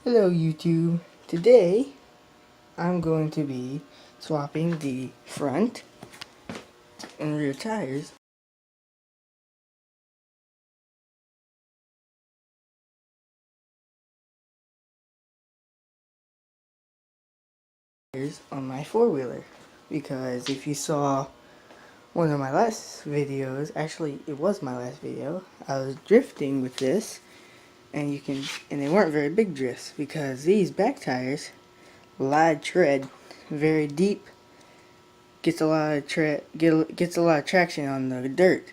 Hello YouTube. Today I'm going to be swapping the front and rear tires on my four-wheeler, because if you saw one of my last videos, actually it was my last video, I was drifting with this, and they weren't very big drifts because these back tires, a lot of tread, very deep, gets a lot of gets a lot of traction on the dirt.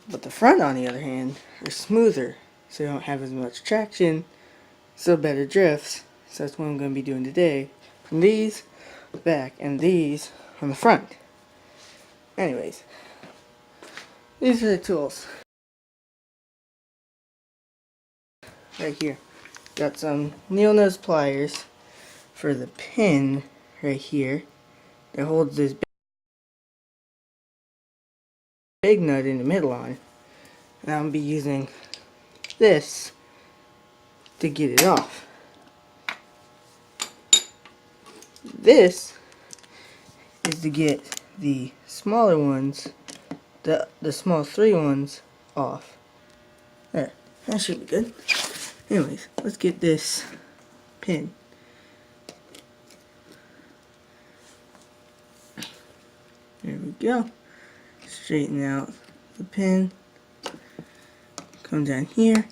But the front, on the other hand, are smoother, so you don't have as much traction, so better drifts. So that's what I'm going to be doing today. From these back and these on the front. Anyways, these are the tools. Right here. Got some needle nose pliers for the pin right here that holds this big nut in the middle on. And I'm going to be using this to get it off. This is to get the smaller ones, the small 3 ones, off. There, that should be good. Anyways, let's get this pin. There we go. Straighten out the pin. Come down here.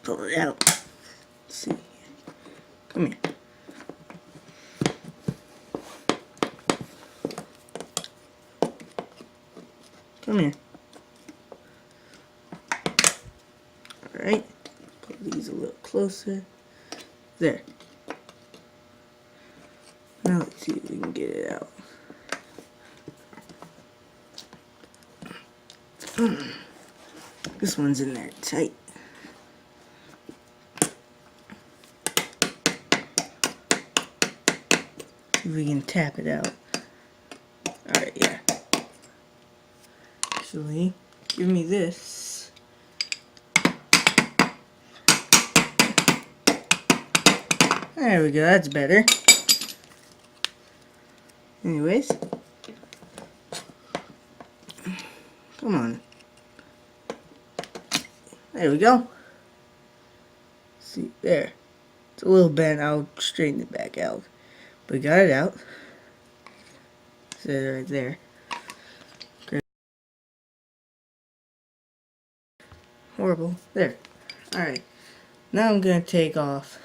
Pull it out. Let's see. Come here. Come here. Alright. Pull these a little closer. There. Now let's see if we can get it out. This one's in there tight. See if we can tap it out. Alright, yeah. Actually, give me this. There we go, that's better. Anyways. Come on. There we go. See, there. It's a little bent. I'll straighten it back out. But we got it out. Set it right there. Great. Horrible. There. Alright. Now I'm going to take off.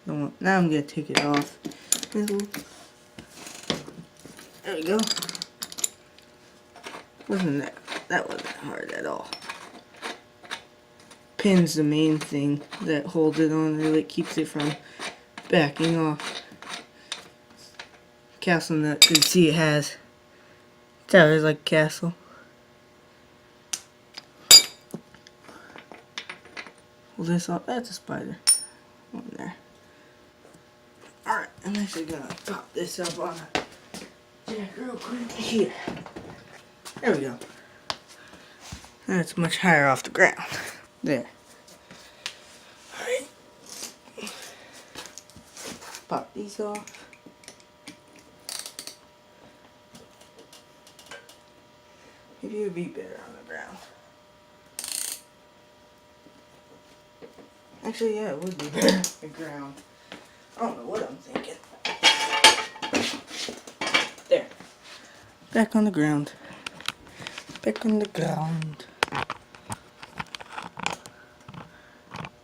Now I'm going to take it off. There we go. That wasn't hard at all. Pin's the main thing that holds it on there, that keeps it from backing off. Castle nut, you can see it has towers like a castle. Pull this off. That's a spider. One there. Alright, I'm actually gonna pop this up on a jack real quick. Here. There we go. Now it's much higher off the ground. There. Alright. Pop these off. Maybe it would be better on the ground. Actually, yeah, it would be better on the ground. I don't know what I'm thinking. There. Back on the ground. Back on the ground.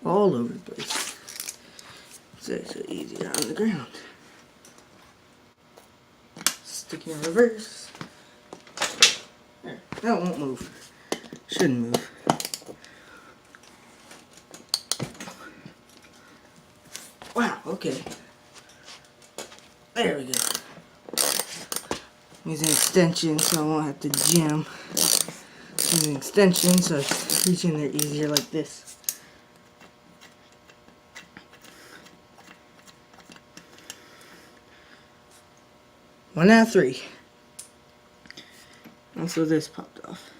All over the place. So easier on the ground. Stick in reverse. There. That won't move. Shouldn't move. Wow, okay. There we go. Use an extension so I won't have to jam. Use an extension so I can reach in there easier like this. One out of 3. And so this popped off.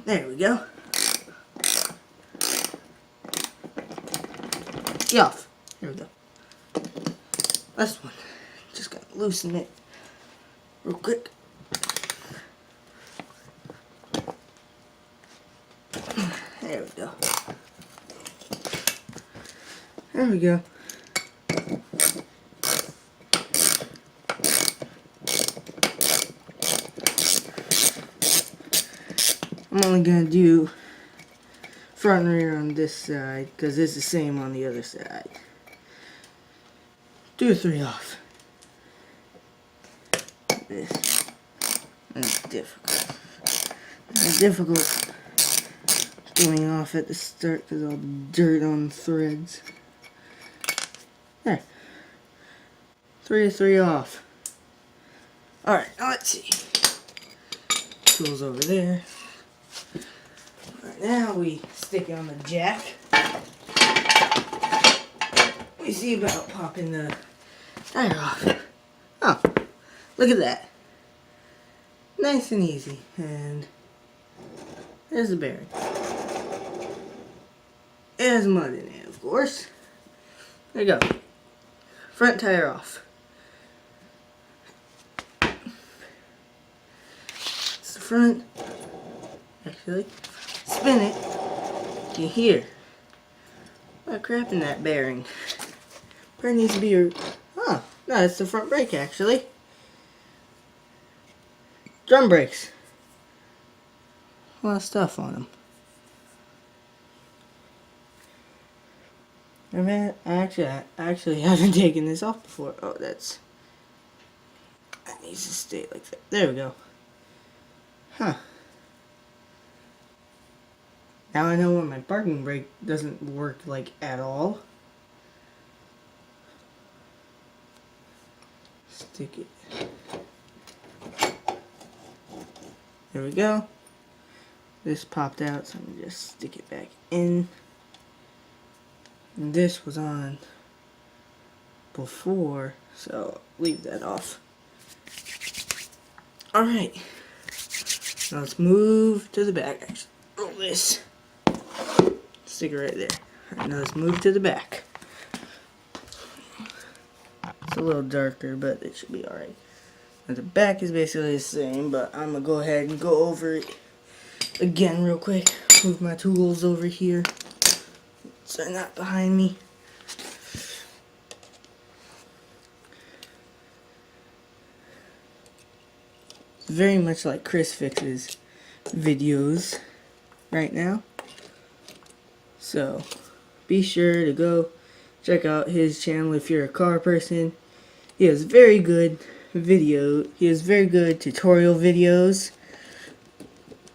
There we go. Get off. There we go. Last one. Just gotta loosen it real quick. There we go. There we go. I'm only gonna do front and rear on this side because it's the same on the other side. 2 or 3 off. This. It's difficult. It's difficult going off at the start because all the dirt on the threads. There. 3 or 3 off. Alright, now let's see. Tools over there. Alright, now we stick it on the jack. We see about popping the tire off. Oh, look at that. Nice and easy. And there's the bearing. It has mud in it, of course. There you go. Front tire off. It's the front. Actually, spin it. You can hear a lot of crap in that bearing. Probably needs to be your... Oh, no, it's the front brake actually. Drum brakes. A lot of stuff on them. I actually haven't taken this off before. Oh, that needs to stay like that. There we go. Huh. Now I know when my parking brake doesn't work like at all. Stick it. There we go. This popped out, so I'm gonna just stick it back in. And this was on before, so leave that off. Alright. Now let's move to the back. Actually, roll this. Stick it right there. Alright, now let's move to the back. It's a little darker, but it should be alright. Now the back is basically the same, but I'm gonna go ahead and go over it again real quick. Move my tools over here so they're not behind me. Very much like Chris Fix's videos right now. So be sure to go check out his channel if you're a car person. He has very good tutorial videos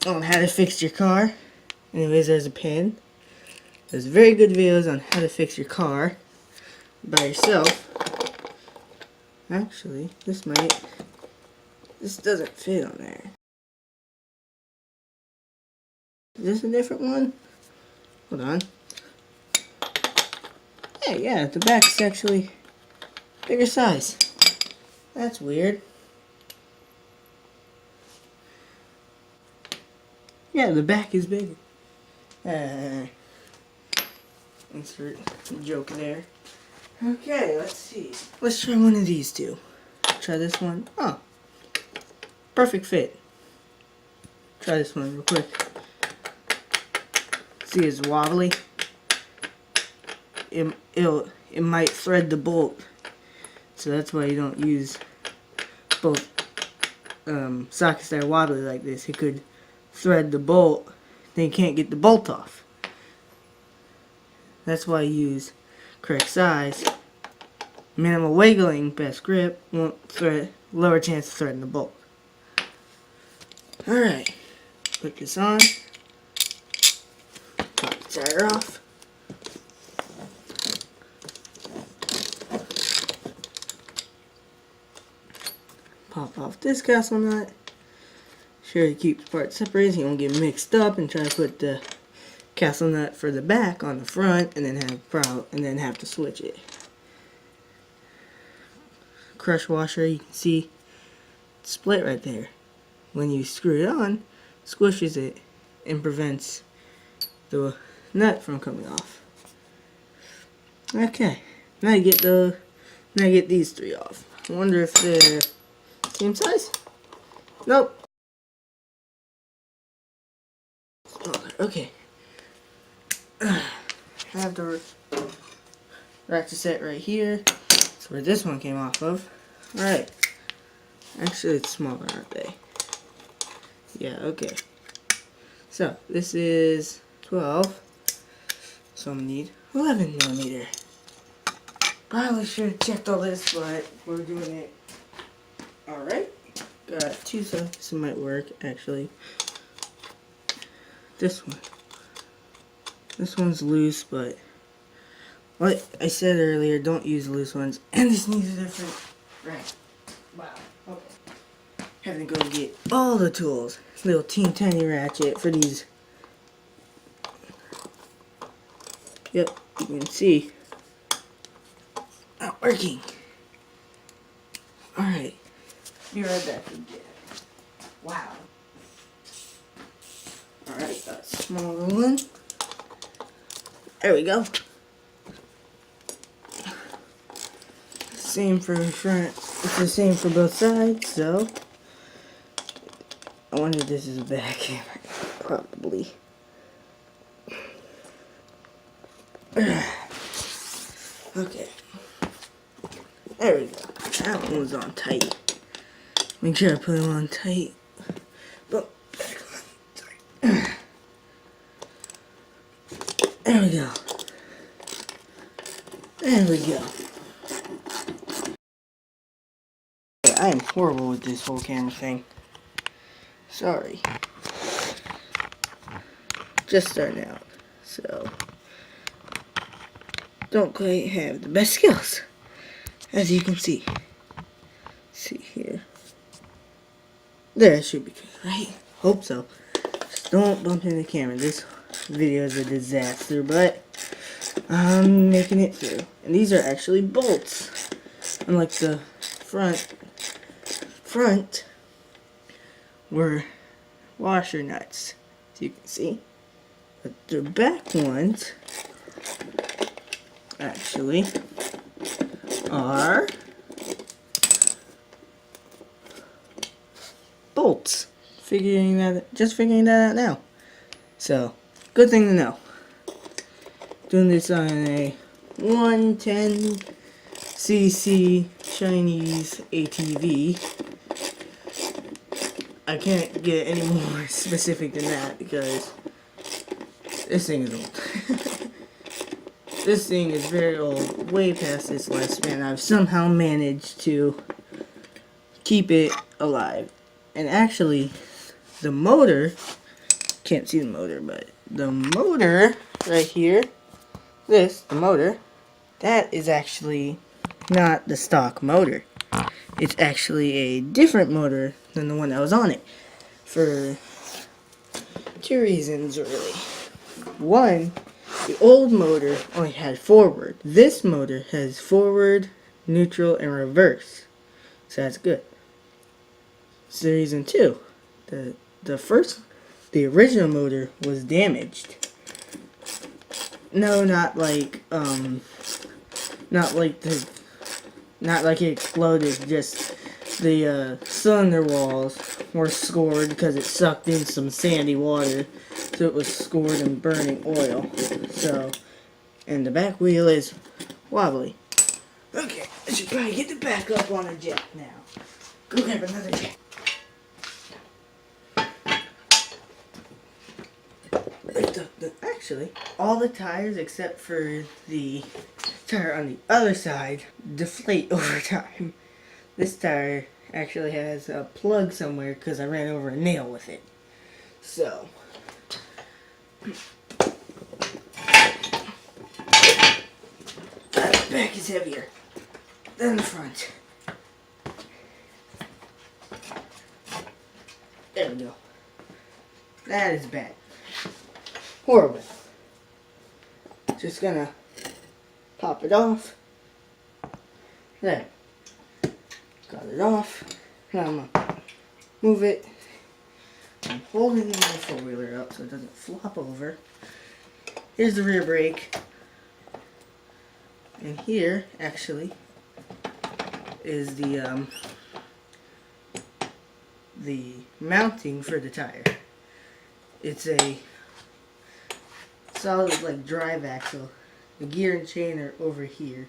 on how to fix your car. Anyways, there's a pin. There's very good videos on how to fix your car by yourself. Actually, this doesn't fit on there. Is this a different one? Hold on. Hey, yeah, the back's actually bigger size. That's weird. Yeah, the back is bigger. Insert joke there. Okay, let's see. Let's try one of these two. Try this one. Oh, perfect fit. Try this one real quick. See, it's wobbly. It might thread the bolt, so that's why you don't use both sockets that are wobbly like this. It could thread the bolt, then you can't get the bolt off. That's why you use correct size. Minimal wiggling, best grip, won't thread, lower chance of threading the bolt. Alright, put this on. Pop the tire off. pop off this castle nut. Sure to keep the parts separated so you won't get mixed up, and try to put the castle nut for the back on the front, and then have to switch it. Crush washer, you can see split right there. When you screw it on, squishes it and prevents the nut from coming off. Okay, now you get these three off. I wonder if they're same size? Nope. Okay. I have the ratchet set right here. That's where this one came off of. Alright. Actually, it's smaller, aren't they? Yeah, okay. So, this is 12. So, I'm going to need 11 millimeter. Probably should have checked all this, but we're doing it. Alright. Got two, so this might work, actually. This one. This one's loose, but like I said earlier, don't use loose ones. And this needs a different right. Wow. Okay. Having to go get all the tools. Little teeny tiny ratchet for these. Yep, you can see. Not working. Alright. Be right back again. Wow. Alright, got a smaller one. There we go. Same for front. It's the same for both sides, so I wonder if this is a back camera. Probably. Okay. There we go. That one was on tight. Make sure I put them on tight. But back on. Sorry. There we go. There we go. I am horrible with this whole camera thing. Sorry. Just starting out. So, don't quite have the best skills. As you can see. See here. There, it should be good, right? Hope so. Just don't bump into the camera. This video is a disaster, but I'm making it through. And these are actually bolts. Unlike the front were washer nuts, as you can see. But the back ones actually are bolts. Just figuring that out now. So, good thing to know. Doing this on a 110cc Chinese ATV. I can't get any more specific than that because this thing is old. This thing is very old, way past its lifespan. I've somehow managed to keep it alive. And actually, the motor, can't see the motor, but the motor right here, the motor, that is actually not the stock motor. It's actually a different motor than the one that was on it. For two reasons, really. One, the old motor only had forward. This motor has forward, neutral, and reverse. So that's good. So reason two, the original motor was damaged. No, not like it exploded, just the cylinder walls were scored because it sucked in some sandy water, so it was scored in burning oil. So, and the back wheel is wobbly. Okay, I should probably get the back up on a jack now. Go grab another jack. Actually, all the tires except for the tire on the other side deflate over time. This tire actually has a plug somewhere because I ran over a nail with it. So, the back is heavier than the front. we go. That is bad. Horrible. Just gonna pop it off. There. Got it off. Now I'm gonna move it. I'm holding my four-wheeler up so it doesn't flop over. Here's the rear brake. And here, actually, is the mounting for the tire. It's a solid like drive axle. The gear and chain are over here.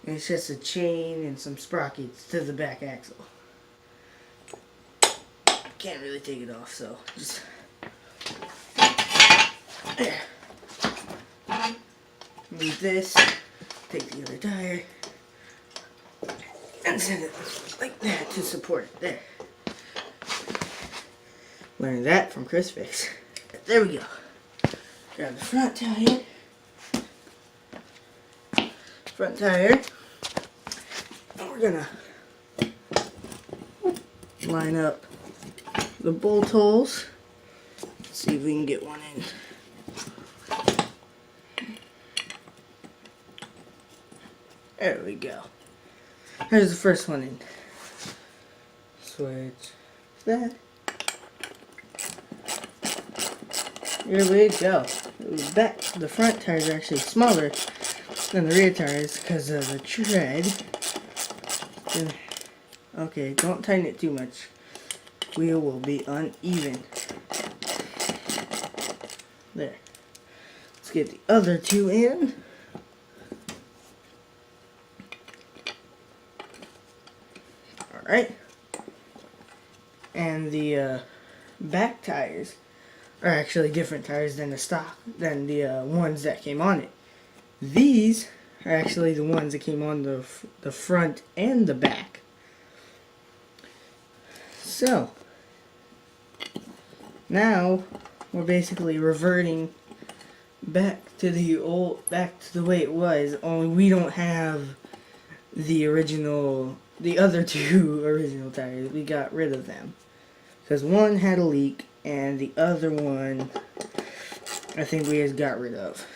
And it's just a chain and some sprockets to the back axle. Can't really take it off, so just there. Move this, take the other tire, and send it like that to support it. There. Learned that from Chris Fix. There we go. Grab the front tire. And we're gonna line up the bolt holes. Let's see if we can get one in. There we go. Here's the first one in. Switch that. Here we go. The front tires are actually smaller than the rear tires because of the tread. Okay, don't tighten it too much. Wheel will be uneven. There. Let's get the other two in. Alright. And the back tires are actually different tires than the ones that came on it. These are actually the ones that came on the front and the back. So now we're basically reverting back to the way it was, only we don't have the other two original tires. We got rid of them because one had a leak and the other one I think we just got rid of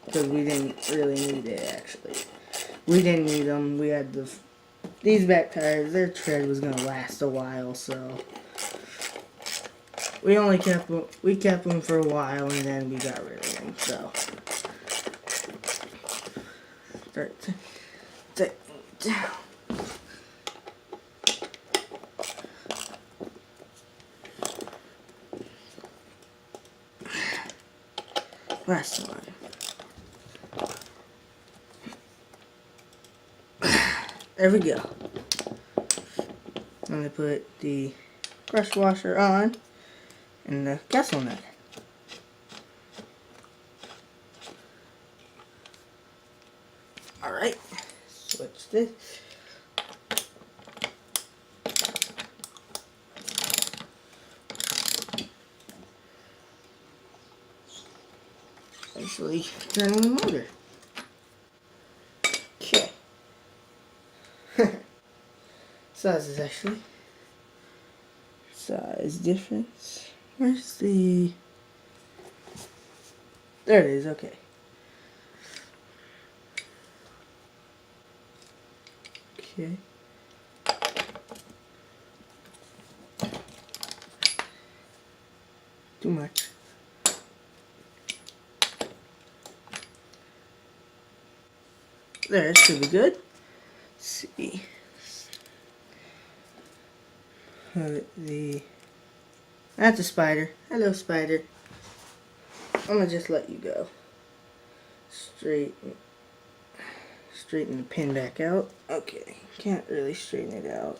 because we didn't really need it. Actually, we didn't need them. We had these back tires. Their tread was gonna last a while, so we kept them for a while and then we got rid of them. So start taking it down. Last one. There we go. I'm going to put the pressure washer on and the castle nut. Alright, switch this. Actually turning the motor. Okay. Size difference. Where's the... There it is, okay. Okay. Too much. There, it should be good. Let's see. That's a spider. Hello, spider. I'm gonna just let you go. Straighten the pin back out. Okay, can't really straighten it out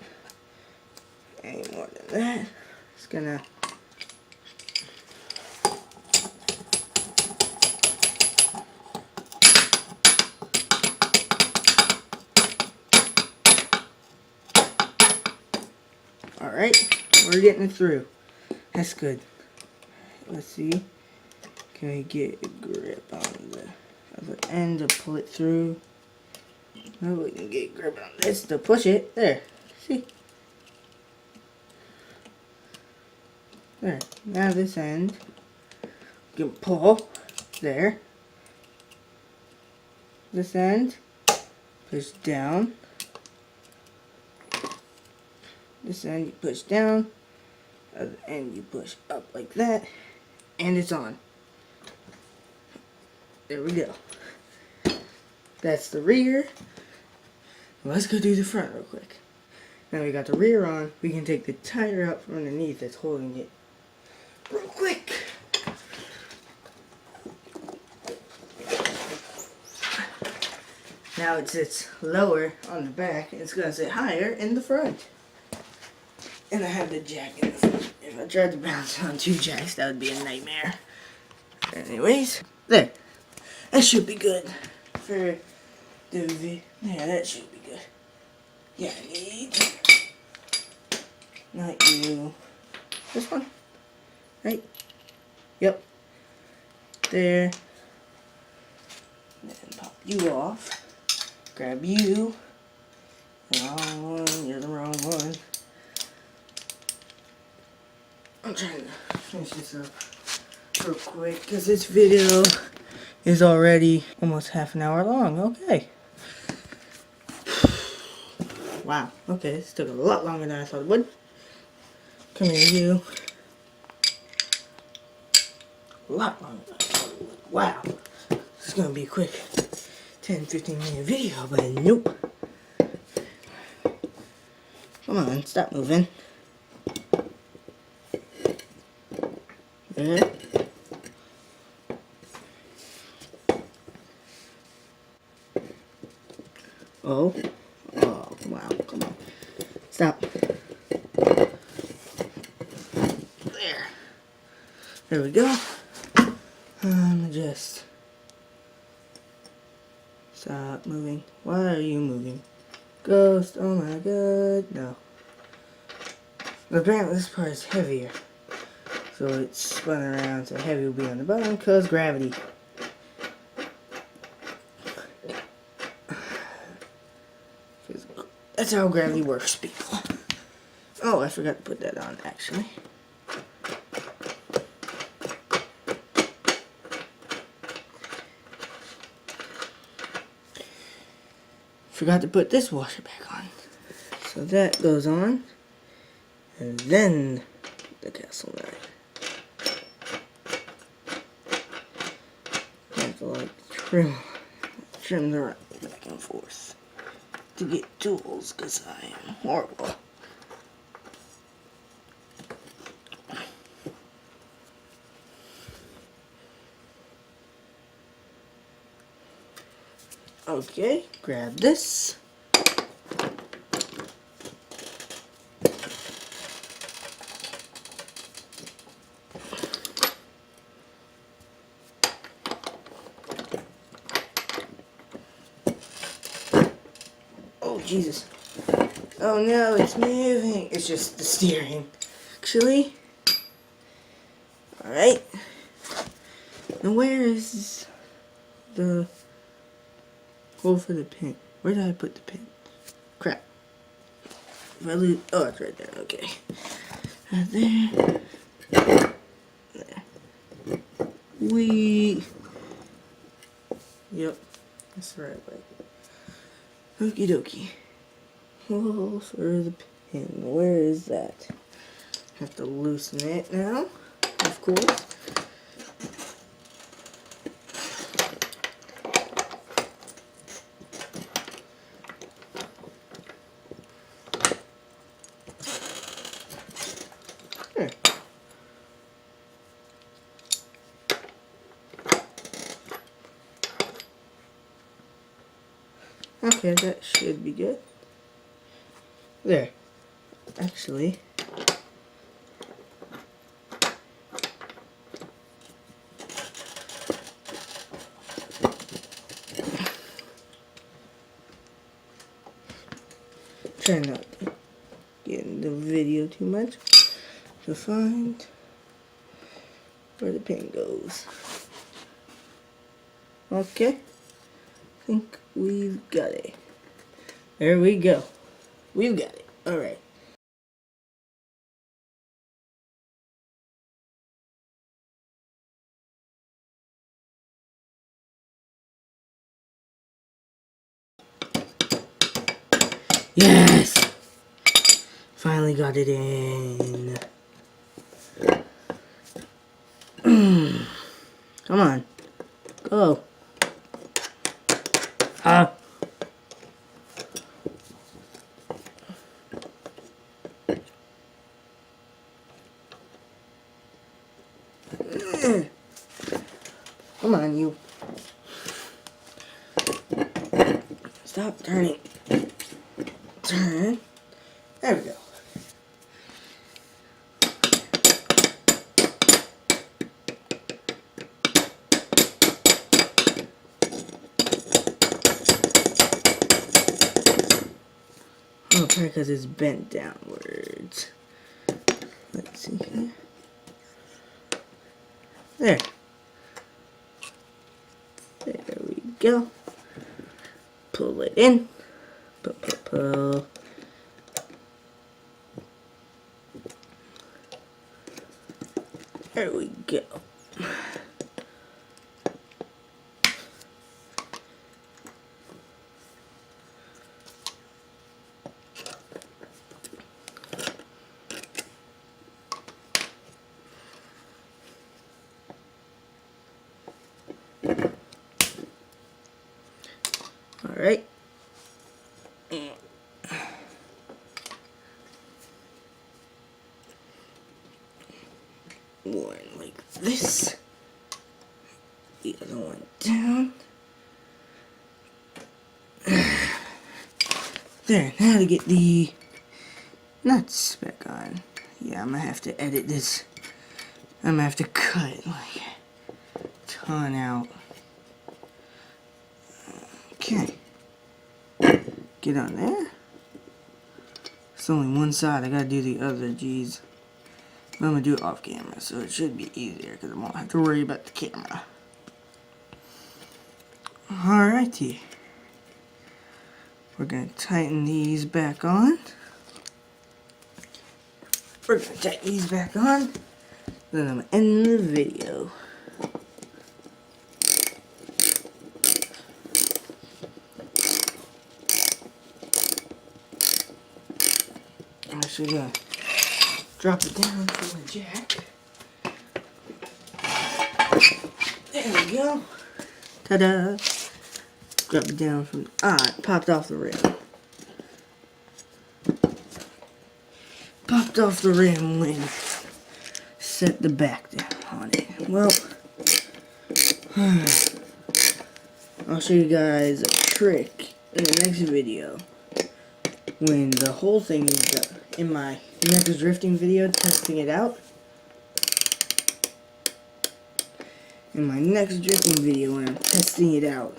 any more than that. Just gonna Alright, we're getting it through. That's good. Let's see. Can we get a grip on the other end to pull it through? Oh, we can get a grip on this to push it. There. See? There. Now this end, you can pull there. This end, push down. This end you push down. Other end you push up like that, and it's on. There we go. That's the rear. Let's go do the front real quick. Now we got the rear on, we can take the tire out from underneath that's holding it real quick. Now it sits lower on the back, and it's going to sit higher in the front. And I have the jack in the front. If I tried to bounce on two jacks, that would be a nightmare. Anyways, there. That should be good for the V. Yeah, that should be good. Yeah, I need... Not you. This one. Right? Yep. There. Then pop you off. Grab you. The wrong one. You're the wrong one. I'm trying to finish this up real quick because this video is already almost half an hour long. Okay. Wow. Okay, this took a lot longer than I thought it would. Come here, you. A lot longer than I thought it would. Wow. This is going to be a quick 10-15 minute video, but nope. Come on, stop moving. There. Oh. Oh, wow. Come on. Stop. There. There we go. Just stop moving. Why are you moving? Ghost. Oh my god. No. Apparently this part is heavier. So it's spun around, so heavy will be on the bottom because gravity. That's how gravity works, people. Oh, I forgot to put that on, actually. Forgot to put this washer back on. So that goes on. And then the castle nut. Have to like trim the right back and forth to get tools because I am horrible. Okay, grab this. Oh, Jesus. Oh no, it's moving. It's just the steering. Actually. Alright. Now where is the hole for the pin? Where did I put the pin? Crap. If I lose... Oh, it's right there. Okay. Right there. There. Yep. That's the right way. Okie dokie. Hole for the pin. Where is that? Have to loosen it now, of course. There. Okay, that should be good. There. Actually, try not to get in the video too much to find where the pin goes. Okay, I think we've got it. There we go. We've got it. Alright. Yes! Finally got it in. Come on. Go. Ah. Come on, you. Stop turning. Turn. There we go. Oh, probably because it's bent downwards. Let's see here. There. There we go. Pull it in. Pull. There we go. Alright. One like this. The other one down. There, now to get the nuts back on. Yeah, I'm gonna have to edit this. I'm gonna have to cut like a ton out. Okay. Get on there. It's only one side, I gotta do the other, geez. But I'm gonna do it off camera, so it should be easier because I won't have to worry about the camera. Alrighty. We're gonna tighten these back on. Then I'm gonna end the video. I'm actually gonna drop it down from the jack. There we go. Ta-da! Drop it down from, it popped off the rim. Popped off the rim when set the back down on it. Well, I'll show you guys a trick in the next video when the whole thing is done. In my next drifting video, testing it out. In my next drifting video when I'm testing it out,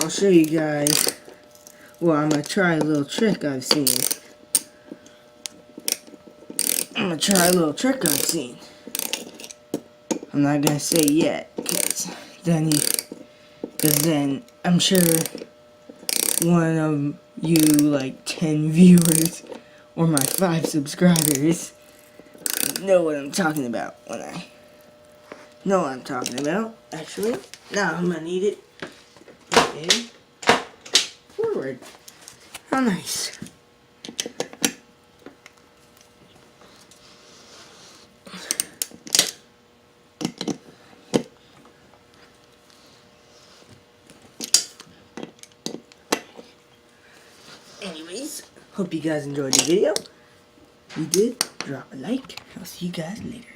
I'll show you guys, well, I'm going to try a little trick I've seen. I'm going to try a little trick I've seen. I'm not going to say yet, because then I'm sure one of you, like 10 viewers, or my 5 subscribers, know what I'm talking about when I know what I'm talking about. Actually, now I'm going to need it. Okay. Forward. How nice. Anyways, hope you guys enjoyed the video. If you did, drop a like. I'll see you guys later.